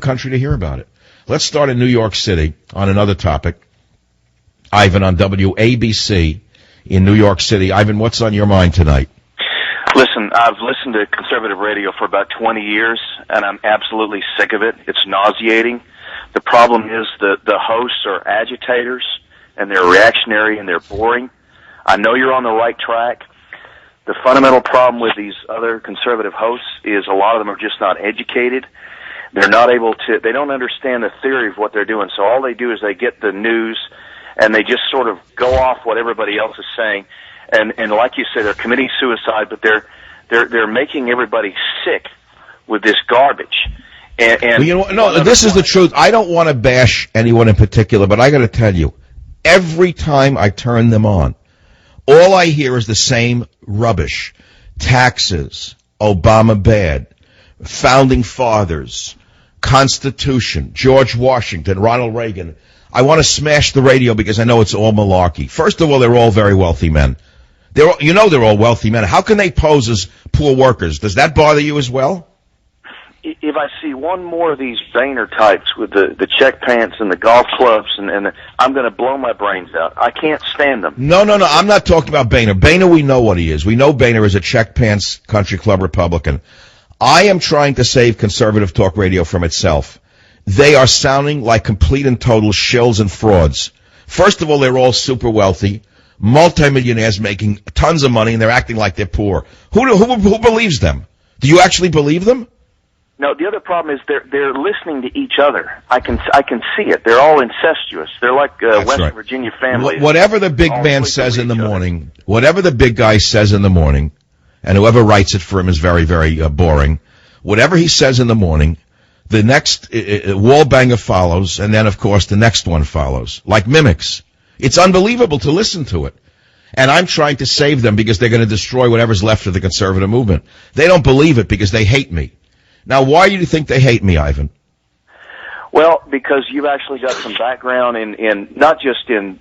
country to hear about it. Let's start in New York City on another topic. Ivan on WABC in New York City. Ivan, what's on your mind tonight? Listen, I've listened to conservative radio for about 20 years, and I'm absolutely sick of it. It's nauseating. The problem is the hosts are agitators, and they're reactionary, and they're boring. I know you're on the right track. The fundamental problem with these other conservative hosts is a lot of them are just not educated. They're not able to, they don't understand the theory of what they're doing. So all they do is they get the news and they just sort of go off what everybody else is saying. And like you said, they're committing suicide, but they're making everybody sick with this garbage. And well, no, this is the truth. I don't want to bash anyone in particular, but I got to tell you, every time I turn them on, all I hear is the same rubbish. Taxes, Obama bad, founding fathers, Constitution, George Washington, Ronald Reagan. I want to smash the radio because I know it's all malarkey. First of all, they're all very wealthy men. They're all wealthy men. How can they pose as poor workers? Does that bother you as well? If I see one more of these Boehner types with the check pants and the golf clubs, and I'm going to blow my brains out. I can't stand them. No. I'm not talking about Boehner. Boehner, we know what he is. We know Boehner is a check pants country club Republican. I am trying to save conservative talk radio from itself. They are sounding like complete and total shills and frauds. First of all, they're all super wealthy, multimillionaires making tons of money, and they're acting like they're poor. Who believes them? Do you actually believe them? No, the other problem is they're listening to each other. I can see it. They're all incestuous. They're like West right. Virginia families. Whatever the big man says in the morning, whatever the big guy says in the morning, and whoever writes it for him is very, very boring. Whatever he says in the morning, the next wall banger follows, and then, of course, the next one follows, like mimics. It's unbelievable to listen to it. And I'm trying to save them because they're going to destroy whatever's left of the conservative movement. They don't believe it because they hate me. Now, why do you think they hate me, Ivan? Well, because you've actually got some background in not just in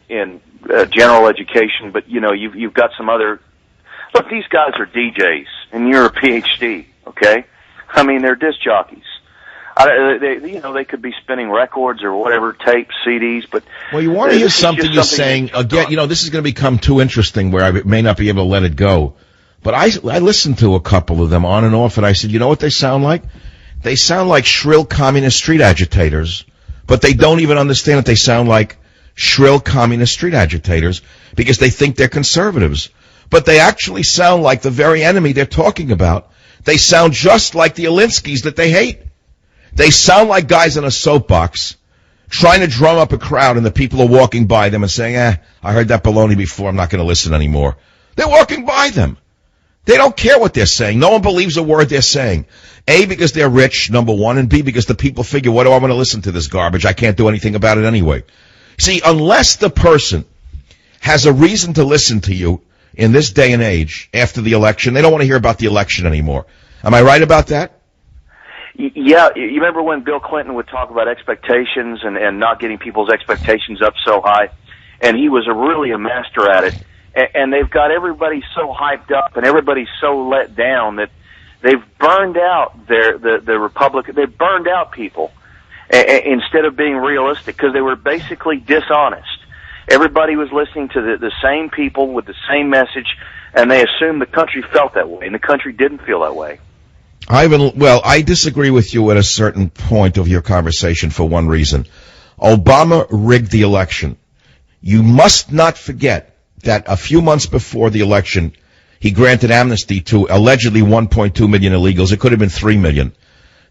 general education, but you've got some other. Look, these guys are DJs, and you're a PhD. Okay, I mean they're disc jockeys. They could be spinning records or whatever, tapes, CDs, but well, you want to hear something you're saying again. This is going to become too interesting where I may not be able to let it go. But I listened to a couple of them on and off, and I said, you know what they sound like? They sound like shrill communist street agitators, but they don't even understand that they sound like shrill communist street agitators because they think they're conservatives. But they actually sound like the very enemy they're talking about. They sound just like the Alinsky's that they hate. They sound like guys in a soapbox trying to drum up a crowd, and the people are walking by them and saying, I heard that baloney before, I'm not going to listen anymore. They're walking by them. They don't care what they're saying. No one believes a word they're saying. A, because they're rich, number one, and B, because the people figure, what do I want to listen to this garbage? I can't do anything about it anyway. See, unless the person has a reason to listen to you in this day and age after the election, they don't want to hear about the election anymore. Am I right about that? Yeah, you remember when Bill Clinton would talk about expectations and not getting people's expectations up so high? And he was really a master at it. And they've got everybody so hyped up and everybody so let down that they've burned out the Republican. They've burned out people instead of being realistic because they were basically dishonest. Everybody was listening to the same people with the same message, and they assumed the country felt that way, and the country didn't feel that way. I disagree with you at a certain point of your conversation for one reason. Obama rigged the election. You must not forget that a few months before the election, he granted amnesty to allegedly 1.2 million illegals. It could have been 3 million.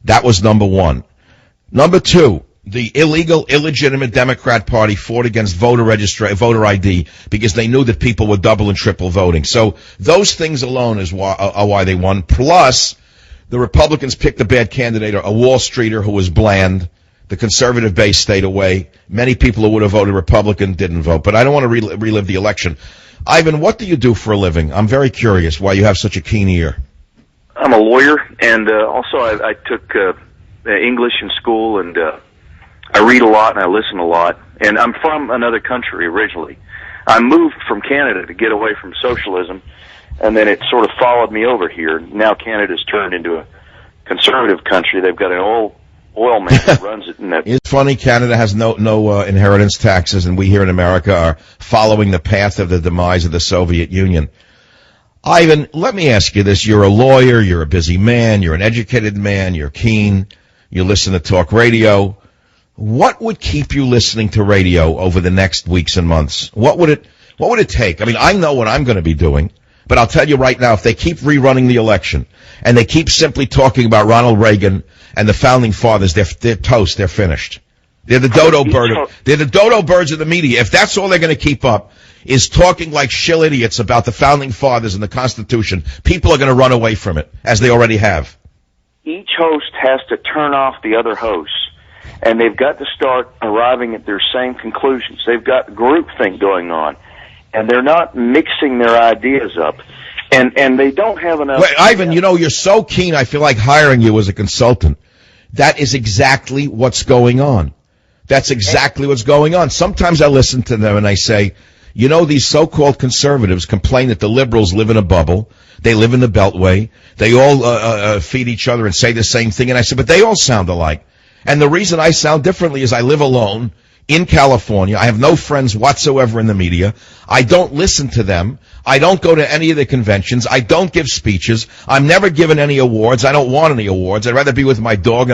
That was number one. Number two, the illegitimate Democrat Party fought against voter ID because they knew that people were double and triple voting. So those things alone are why they won. Plus, the Republicans picked a bad candidate, a Wall Streeter who was bland. The conservative base stayed away. Many people who would have voted Republican didn't vote. But I don't want to relive the election. Ivan, what do you do for a living? I'm very curious why you have such a keen ear. I'm a lawyer, and also I took English in school, and I read a lot and I listen a lot. And I'm from another country originally. I moved from Canada to get away from socialism, and then it sort of followed me over here. Now Canada's turned into a conservative country. They've got an oil man that runs it. And it's funny, Canada has no inheritance taxes, and we here in America are following the path of the demise of the Soviet Union. Ivan, let me ask you this. You're a lawyer, you're a busy man, you're an educated man, you're keen, you listen to talk radio. What would keep you listening to radio over the next weeks and months? What would it take? I mean, I know what I'm going to be doing, but I'll tell you right now, if they keep rerunning the election and they keep simply talking about Ronald Reagan and the founding fathers, they're toast, they're finished. They're the dodo birds of the media. If that's all they're going to keep up, is talking like shill idiots about the founding fathers and the Constitution, people are going to run away from it, as they already have. Each host has to turn off the other hosts, and they've got to start arriving at their same conclusions. They've got groupthink going on, and they're not mixing their ideas up, and they don't have enough... Wait, Ivan, you know, you're so keen, I feel like hiring you as a consultant. That is exactly what's going on. That's exactly what's going on. Sometimes I listen to them and I say, you know, these so-called conservatives complain that the liberals live in a bubble. They live in the Beltway. They all feed each other and say the same thing. And I said, but they all sound alike. And the reason I sound differently is I live alone in California. I have no friends whatsoever in the media. I don't listen to them. I don't go to any of the conventions. I don't give speeches. I'm never given any awards. I don't want any awards. I'd rather be with my dog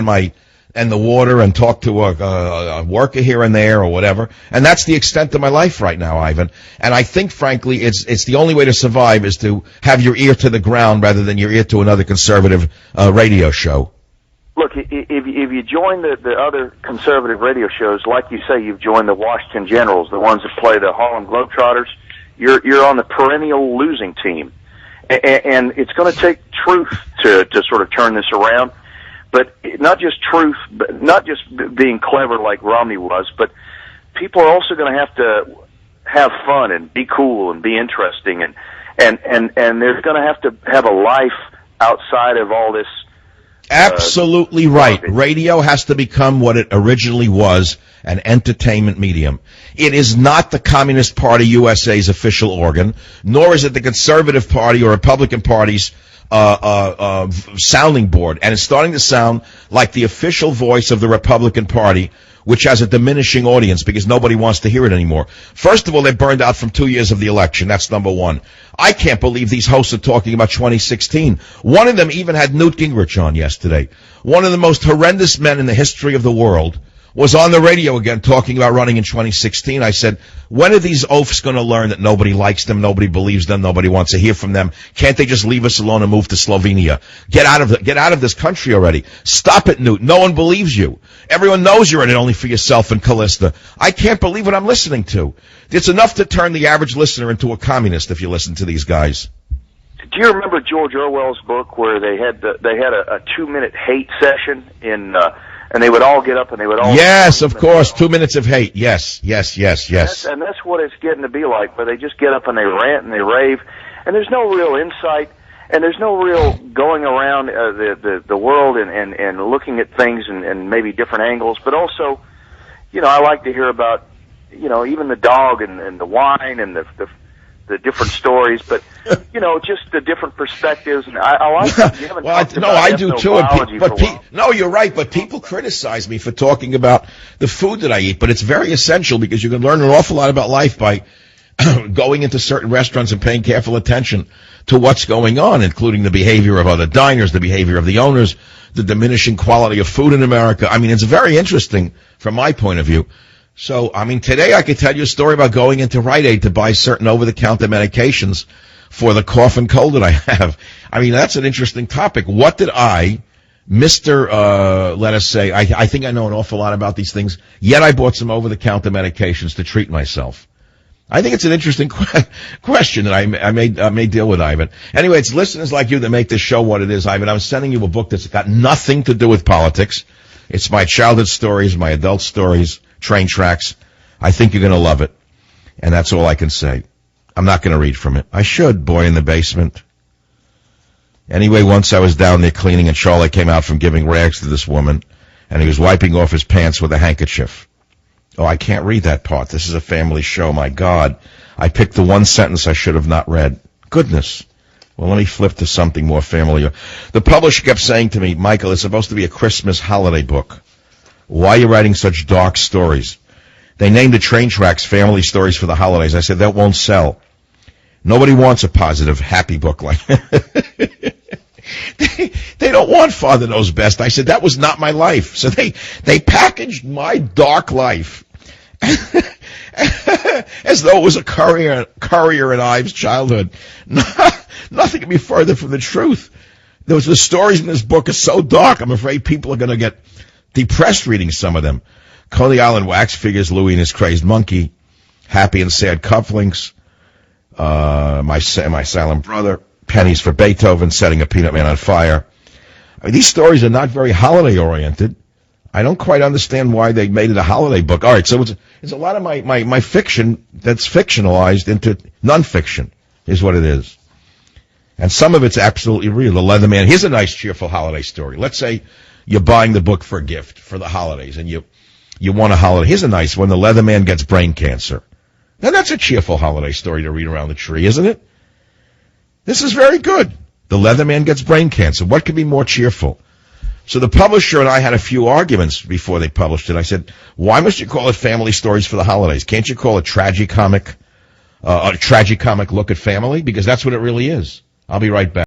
and the water and talk to a worker here and there or whatever. And that's the extent of my life right now, Ivan. And I think, frankly, it's the only way to survive is to have your ear to the ground rather than your ear to another conservative radio show. Look, if you join the other conservative radio shows, like you say, you've joined the Washington Generals, the ones that play the Harlem Globetrotters, you're on the perennial losing team. And it's going to take truth to sort of turn this around. But not just truth, not just being clever like Romney was, but people are also going to have fun and be cool and be interesting, and they're going to have a life outside of all this. Absolutely right. Radio has to become what it originally was, an entertainment medium. It is not the Communist Party USA's official organ, nor is it the Conservative Party or Republican Party's sounding board, and it's starting to sound like the official voice of the Republican Party, which has a diminishing audience because nobody wants to hear it anymore. First of all, they burned out from 2 years of the election. That's number one. I can't believe these hosts are talking about 2016. One of them even had Newt Gingrich on yesterday. One of the most horrendous men in the history of the world was on the radio again talking about running in 2016. I said, when are these oafs going to learn that nobody likes them, nobody believes them, nobody wants to hear from them? Can't they just leave us alone and move to Slovenia? Get out of this country already. Stop it, Newt. No one believes you. Everyone knows you're in it only for yourself and Callista. I can't believe what I'm listening to. It's enough to turn the average listener into a communist if you listen to these guys. Do you remember George Orwell's book where they had a 2-minute hate session and they would all get up and they would all... Yes, of course, 2 minutes of hate. Yes. And that's what it's getting to be like, where they just get up and they rant and they rave, and there's no real insight, and there's no real going around the world and looking at things and maybe different angles. But also, you know, I like to hear about, you know, even the dog and the wine and the different stories, but you know, just the different perspectives. And I like that you haven't talked about I do too. No, you're right. But people criticize me for talking about the food that I eat. But it's very essential because you can learn an awful lot about life by going into certain restaurants and paying careful attention to what's going on, including the behavior of other diners, the behavior of the owners, the diminishing quality of food in America. I mean, it's very interesting from my point of view. So, I mean, today I could tell you a story about going into Rite Aid to buy certain over-the-counter medications for the cough and cold that I have. I mean, that's an interesting topic. What did let us say, I think I know an awful lot about these things, yet I bought some over-the-counter medications to treat myself. I think it's an interesting question that I may deal with, Ivan. Anyway, it's listeners like you that make this show what it is, Ivan. I'm sending you a book that's got nothing to do with politics. It's my childhood stories, my adult stories, train tracks. I think you're going to love it. And that's all I can say. I'm not going to read from it. I should, Boy in the Basement. Anyway, once I was down there cleaning and Charlie came out from giving rags to this woman and he was wiping off his pants with a handkerchief. Oh, I can't read that part. This is a family show. My God. I picked the one sentence I should have not read. Goodness. Well, let me flip to something more familiar. The publisher kept saying to me, Michael, it's supposed to be a Christmas holiday book. Why are you writing such dark stories? They named the train tracks Family Stories for the Holidays. I said, that won't sell. Nobody wants a positive, happy book like that. They don't want Father Knows Best. I said, that was not my life. So they packaged my dark life as though it was a Currier and Ives childhood. Nothing could be further from the truth. The stories in this book are so dark, I'm afraid people are going to get depressed reading some of them. Coney Island wax figures, Louie and his crazed monkey, happy and sad cufflinks, my silent brother, pennies for Beethoven, setting a peanut man on fire. I mean, these stories are not very holiday-oriented. I don't quite understand why they made it a holiday book. All right, so it's a lot of my fiction that's fictionalized into nonfiction is what it is. And some of it's absolutely real. The Leatherman, here's a nice, cheerful holiday story. Let's say you're buying the book for a gift for the holidays, and you want a holiday. Here's a nice one. The Leatherman gets brain cancer. Now, that's a cheerful holiday story to read around the tree, isn't it? This is very good. The Leatherman gets brain cancer. What could be more cheerful? So the publisher and I had a few arguments before they published it. I said, why must you call it Family Stories for the Holidays? Can't you call it a tragicomic look at family? Because that's what it really is. I'll be right back.